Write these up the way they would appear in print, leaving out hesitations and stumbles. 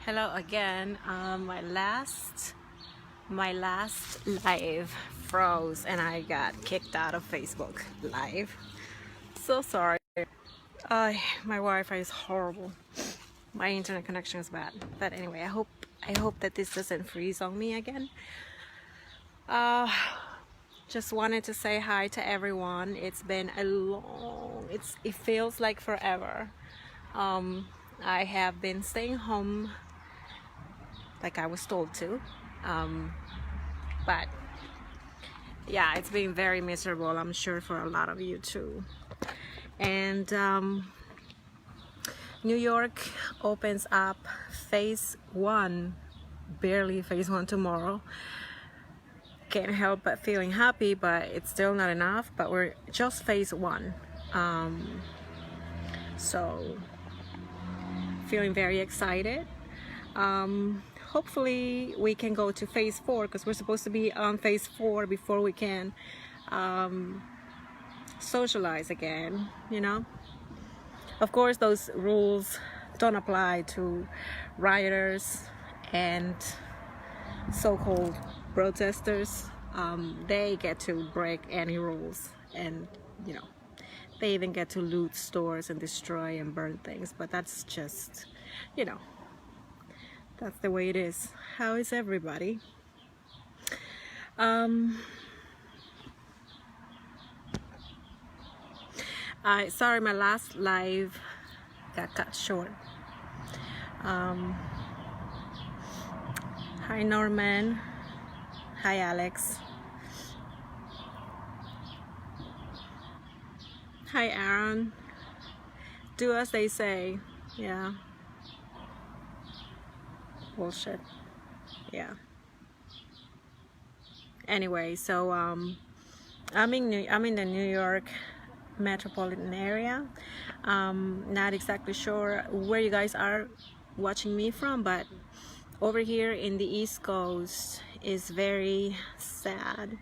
Hello again. My last live froze and I got kicked out of Facebook Live. So sorry. My Wi-Fi is horrible. My internet connection is bad. But anyway, I hope that this doesn't freeze on me again. Uh, just wanted to say hi to everyone. It's been a long. It feels like forever. I have been staying home like I was told to, but yeah, it's been very miserable, I'm sure, for a lot of you too. And New York opens up phase 1, barely phase 1 tomorrow. Can't help but feeling happy, but it's still not enough, but we're just phase 1. So feeling very excited. Hopefully we can go to phase 4 because we're supposed to be on phase 4 before we can socialize again, you know. Of course, those rules don't apply to rioters and so-called protesters. They get to break any rules, and you know, they even get to loot stores and destroy and burn things, but that's just, you know, that's the way it is. How is everybody? Sorry, my last live got cut short. Hi Norman. Hi Alex. Hi Aaron. Do as they say. Yeah. Bullshit. Yeah. Anyway, so I'm in the New York metropolitan area. Not exactly sure where you guys are watching me from, but over here in the East Coast is very sad.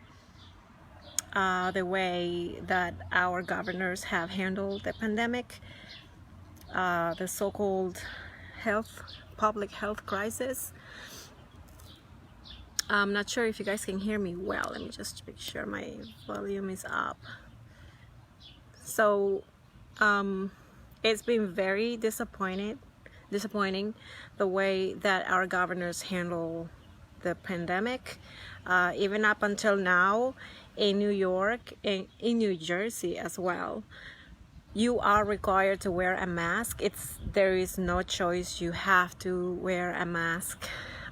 The way that our governors have handled the pandemic, the so-called public health crisis. I'm not sure if you guys can hear me well. Let me just make sure my volume is up. So it's been very disappointing the way that our governors handle the pandemic. Even up until now, in New York and in New Jersey as well, you are required to wear a mask. There is no choice. You have to wear a mask.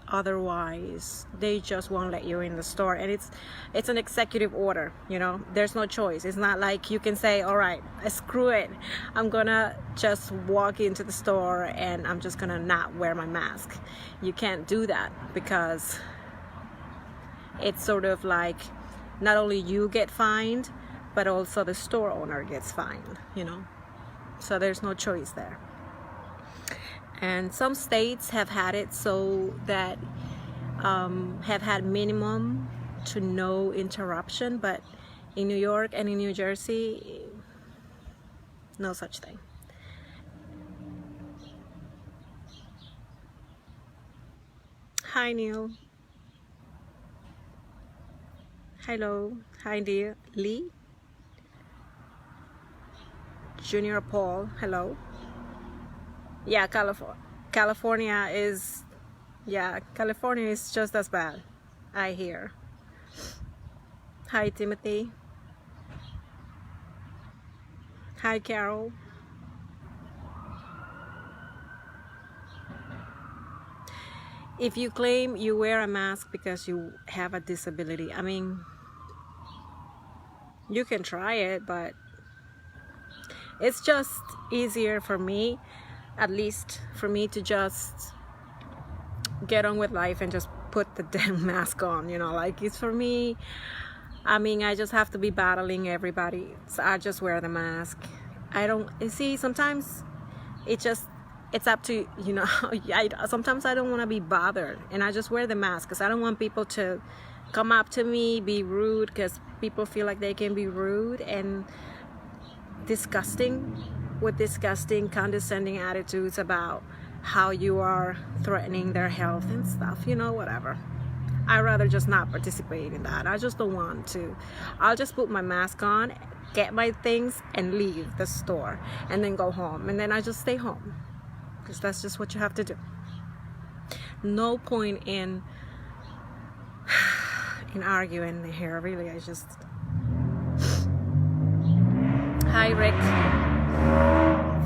Otherwise, they just won't let you in the store. And it's an executive order, you know. There's no choice. It's not like you can say, all right, screw it, I'm gonna just walk into the store and I'm just gonna not wear my mask. You can't do that, because it's sort of like not only you get fined, but also the store owner gets fined, you know. So there's no choice there. And some states have had it so that have had minimum to no interruption, but in New York and in New Jersey, no such thing. Hi Neil. Hello. Hi dear Lee. Junior Paul. Hello. Yeah, California is just as bad, I hear. Hi Timothy. Hi Carol. If you claim you wear a mask because you have a disability, I mean, you can try it, but it's just easier for me, at least for me, to just get on with life and just put the damn mask on, you know. Like, it's for me, I mean, I just have to be battling everybody, so I just wear the mask. I don't see, sometimes it's up to, you know. Sometimes I don't want to be bothered and I just wear the mask because I don't want people to come up to me, be rude, because people feel like they can be rude and disgusting, with disgusting, condescending attitudes about how you are threatening their health and stuff, whatever. I'd rather just not participate in that. I just don't want to. I'll just put my mask on, get my things, and leave the store, and then go home, and then I just stay home, because that's just what you have to do. No point in arguing here, really. Hi, Rick.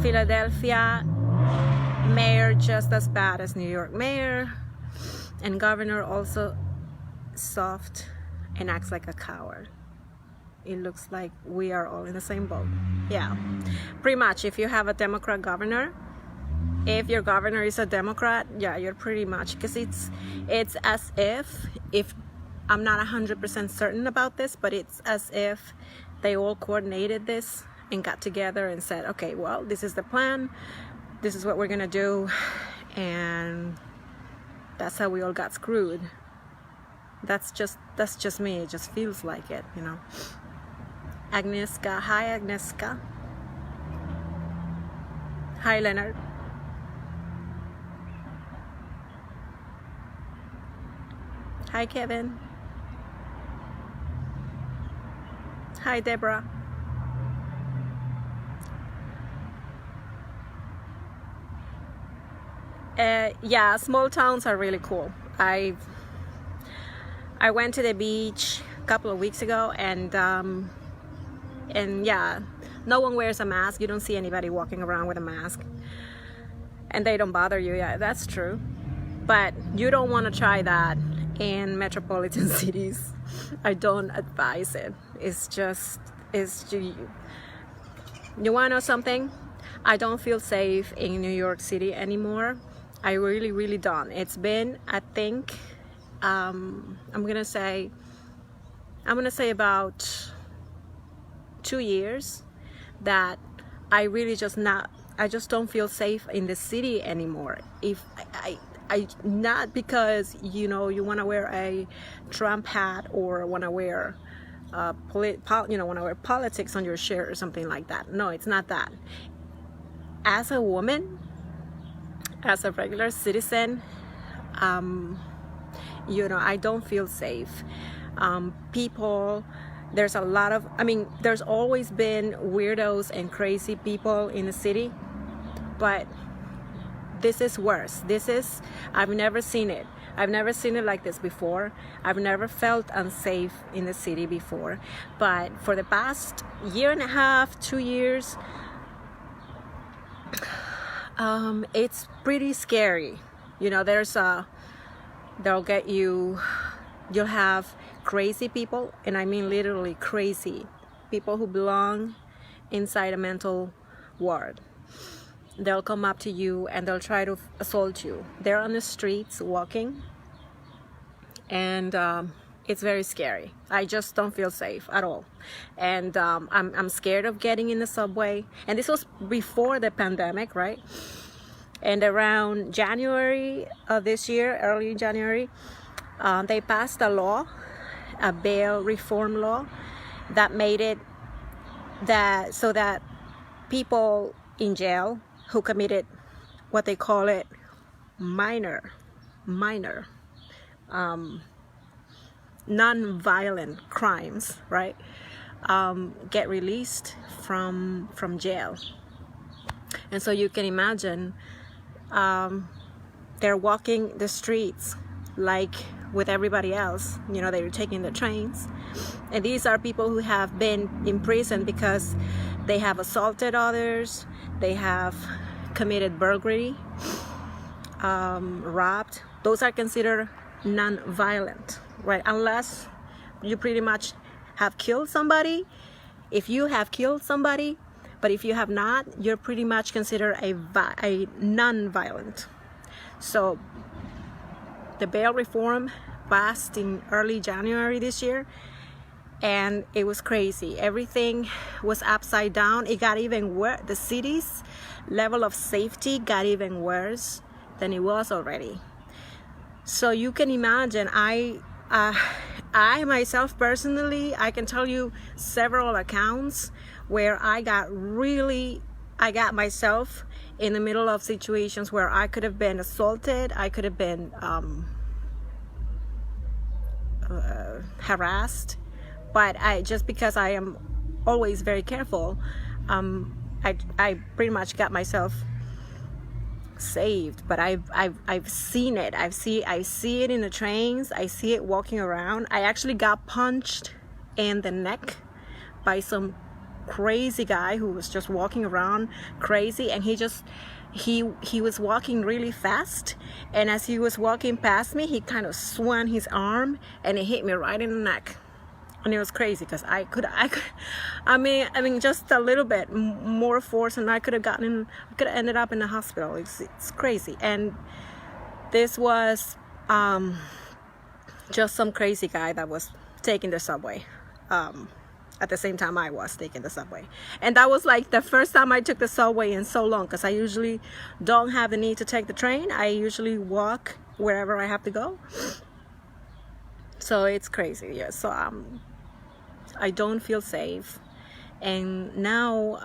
Philadelphia mayor just as bad as New York mayor, and governor also soft and acts like a coward. It looks like we are all in the same boat. Yeah, pretty much. If you have a Democrat governor, if your governor is a Democrat, yeah, you're pretty much, because it's as if I'm not 100% certain about this, but it's as if they all coordinated this and got together and said, okay, well, this is the plan, this is what we're gonna do, and that's how we all got screwed. That's just me. It just feels like it, Agnieszka, hi Agnieszka. Hi Leonard. Hi Kevin. Hi Deborah. Yeah, small towns are really cool. I went to the beach a couple of weeks ago, and yeah, no one wears a mask. You don't see anybody walking around with a mask, and they don't bother you. Yeah, that's true. But you don't want to try that in metropolitan cities. I don't advise it. You want to know something? I don't feel safe in New York City anymore. I really, really don't. It's been, I think, I'm gonna say about 2 years that I just don't feel safe in the city anymore. If I not because you want to wear a Trump hat or want to wear want to wear politics on your shirt or something like that. No, it's not that. As a woman, as a regular citizen, I don't feel safe. There's there's always been weirdos and crazy people in the city, but this is worse. I've never seen it. I've never seen it like this before. I've never felt unsafe in the city before. But for the past year and a half, 2 years, it's pretty scary. They'll get you. You'll have crazy people, and I mean literally crazy people who belong inside a mental ward. They'll come up to you and they'll try to assault you. They're on the streets walking, and it's very scary. I just don't feel safe at all, and I'm scared of getting in the subway. And this was before the pandemic, right? And around January of this year, early January, they passed a bail reform law that made it so that people in jail who committed what they call it minor non-violent crimes, right, get released from jail. And so you can imagine they're walking the streets like with everybody else. They're taking the trains, and these are people who have been in prison because they have assaulted others, they have committed burglary, robbed. Those are considered non-violent, right? Unless you pretty much have killed somebody. If you have killed somebody, but if you have not, you're pretty much considered a non-violent. So the bail reform passed in early January this year, and it was crazy. Everything was upside down. It got even worse. The city's level of safety got even worse than it was already. So you can imagine, I myself personally, I can tell you several accounts where I got myself in the middle of situations where I could have been assaulted, I could have been harassed, but just because I am always very careful, I pretty much got myself saved. But I've seen it. I see it in the trains. I see it walking around. I actually got punched in the neck by some crazy guy who was just walking around crazy, and he was walking really fast, and as he was walking past me, he kind of swung his arm and it hit me right in the neck. And it was crazy because I mean just a little bit more force and I could have ended up in the hospital. It's crazy. And this was just some crazy guy that was taking the subway at the same time I was taking the subway. And that was like the first time I took the subway in so long, because I usually don't have the need to take the train. I usually walk wherever I have to go. So it's crazy. Yeah. So I don't feel safe. And now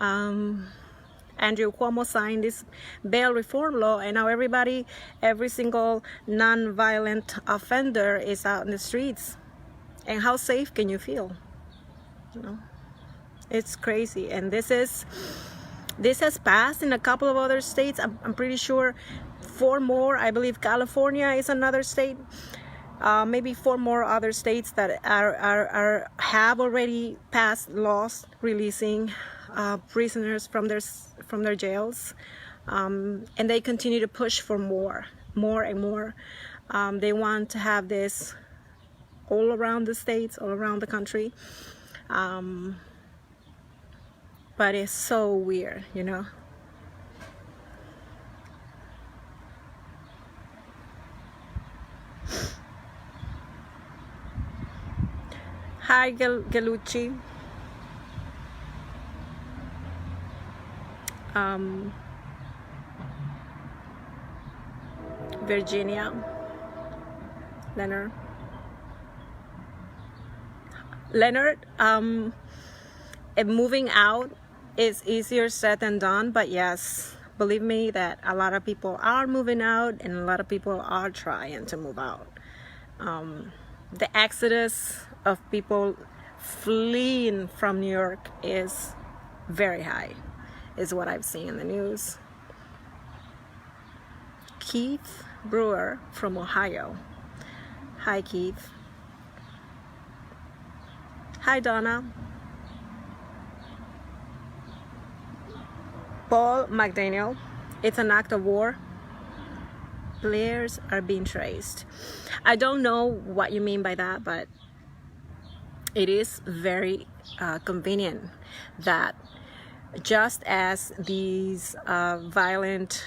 Andrew Cuomo signed this bail reform law, and now every single non-violent offender is out in the streets. And how safe can you feel? You know, it's crazy. And this has passed in a couple of other states. I'm pretty sure 4 more. I believe California is another state. Maybe 4 more other states that have already passed laws releasing prisoners from their jails, and they continue to push for more and more. They want to have this all around the states, all around the country. But it's so weird, you know. Hi, Galucci. Virginia. Leonard, moving out is easier said than done, but yes, believe me that a lot of people are moving out and a lot of people are trying to move out. The exodus of people fleeing from New York is very high, is what I've seen in the news. Keith Brewer from Ohio. Hi, Keith. Hi, Donna. Paul McDaniel. It's an act of war. Players are being traced. I don't know what you mean by that, but it is very convenient that just as these violent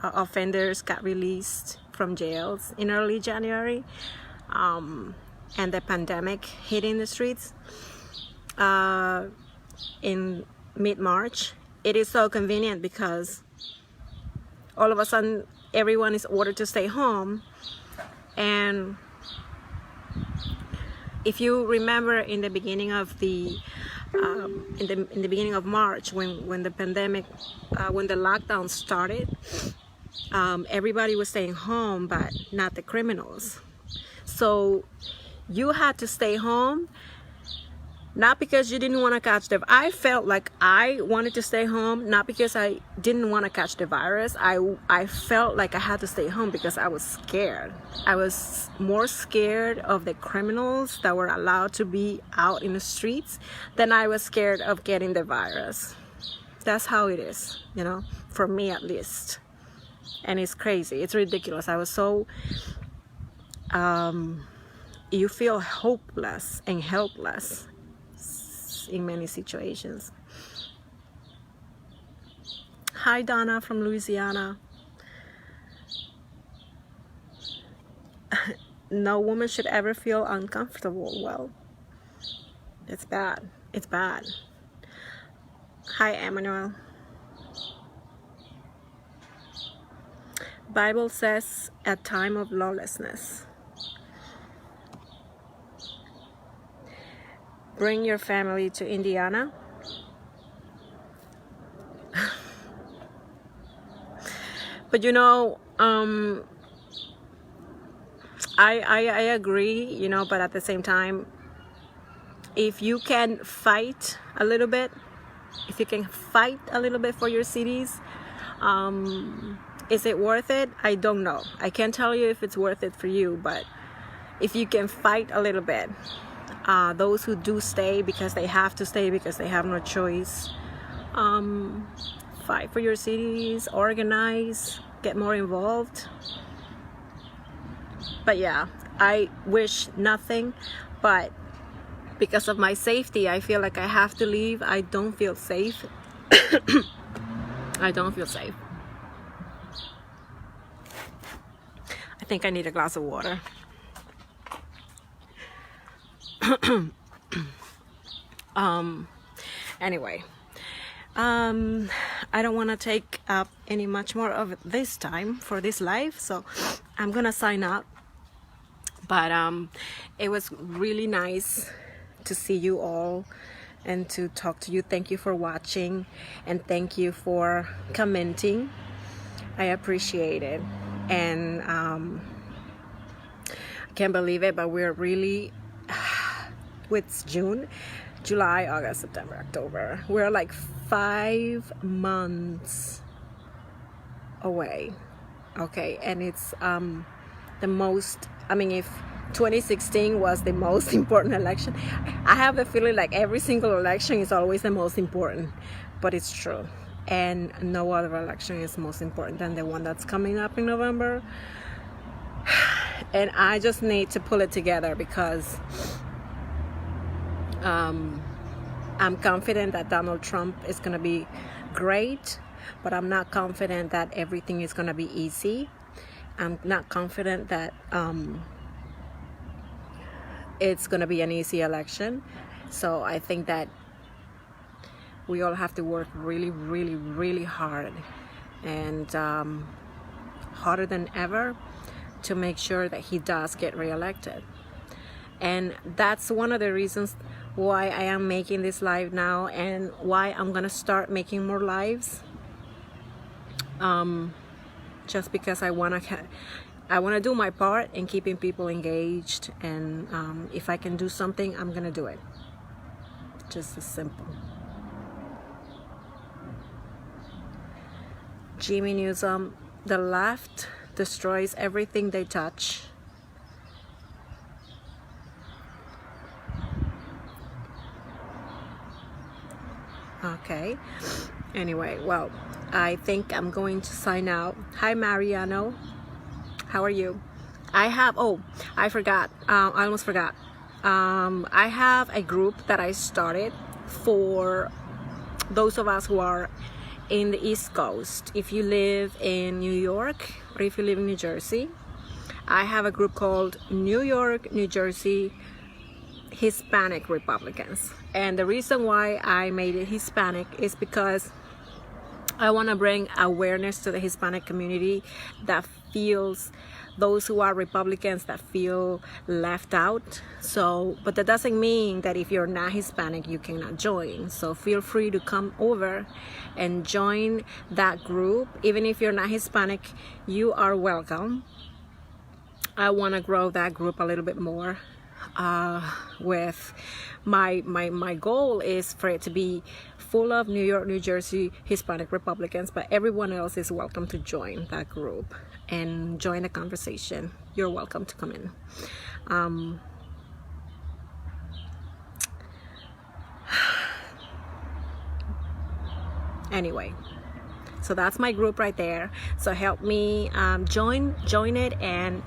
offenders got released from jails in early January, and the pandemic hitting the streets in mid-March, it is so convenient because all of a sudden everyone is ordered to stay home. And if you remember in the beginning of the in the beginning of March, when the pandemic, when the lockdown started, everybody was staying home, but not the criminals. So you had to stay home, not because you didn't want to catch the. I felt like I wanted to stay home, not because I didn't want to catch the virus. I felt like I had to stay home because I was scared. I was more scared of the criminals that were allowed to be out in the streets than I was scared of getting the virus. That's how it is, you know, for me at least. And it's crazy. It's ridiculous. I was so you feel hopeless and helpless in many situations. Hi, Donna from Louisiana. No woman should ever feel uncomfortable. Well, it's bad. It's bad. Hi, Emmanuel. Bible says a time of lawlessness. Bring your family to Indiana. But you know, I agree, you know, but at the same time, if you can fight a little bit, if you can fight a little bit for your cities, is it worth it? I don't know. I can't tell you if it's worth it for you, but if you can fight a little bit, those who do stay because they have to stay because they have no choice, fight for your cities, organize, get more involved. But yeah, I wish nothing, but because of my safety, I feel like I have to leave. I don't feel safe. I don't feel safe. I think I need a glass of water. Anyway, I don't want to take up any much more of this time for this live, so I'm gonna sign up. But it was really nice to see you all and to talk to you. Thank you for watching, and thank you for commenting. I appreciate it. And I can't believe it, but we're really with June, July, August, September, October. We're like 5 months away. Okay, and it's the most, I mean, if 2016 was the most important election, I have the feeling like every single election is always the most important, but it's true. And no other election is most important than the one that's coming up in November. And I just need to pull it together because I'm confident that Donald Trump is going to be great, but I'm not confident that everything is going to be easy. I'm not confident that it's going to be an easy election. So I think that we all have to work really, really, really hard, and harder than ever, to make sure that he does get reelected. And that's one of the reasons why I am making this live now, and why I'm gonna start making more lives. Just because I wanna do my part in keeping people engaged, and if I can do something, I'm gonna do it. Just as simple. Jimmy Newsom, the left destroys everything they touch. Okay, anyway, well, I think I'm going to sign out. Hi Mariano, how are you? I forgot, I almost forgot. I have a group that I started for those of us who are in the East Coast. If you live in New York, or if you live in New Jersey, I have a group called New York, New Jersey Hispanic Republicans. And the reason why I made it Hispanic is because I want to bring awareness to the Hispanic community that feels, those who are Republicans that feel left out. So, but that doesn't mean that if you're not Hispanic, you cannot join. So feel free to come over and join that group. Even if you're not Hispanic, you are welcome. I want to grow that group a little bit more. With my goal is for it to be full of New York, New Jersey Hispanic Republicans, but everyone else is welcome to join that group and join the conversation. You're welcome to come in. Anyway, so that's my group right there. So help me join it, and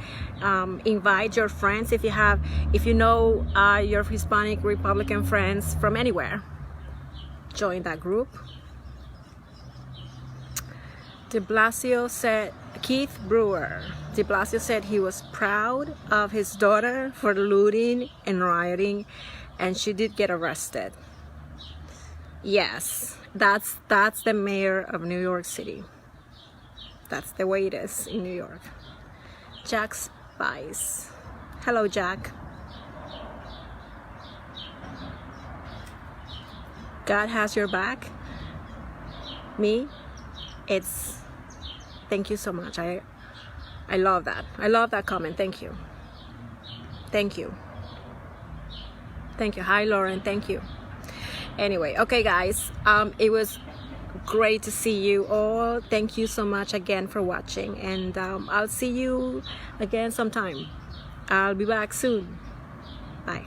invite your friends if you know your Hispanic Republican friends from anywhere. Join that group. De Blasio said, Keith Brewer, De Blasio said he was proud of his daughter for looting and rioting, and she did get arrested. Yes, that's the mayor of New York City. That's the way it is in New York. Jack Spice. Hello, Jack. God has your back. Me, it's Thank you so much. I love that. I love that comment. Thank you. Thank you. Thank you. Hi, Lauren. Thank you. Anyway, okay, guys. It was great to see you all. Thank you so much again for watching, and I'll see you again sometime. I'll be back soon. Bye.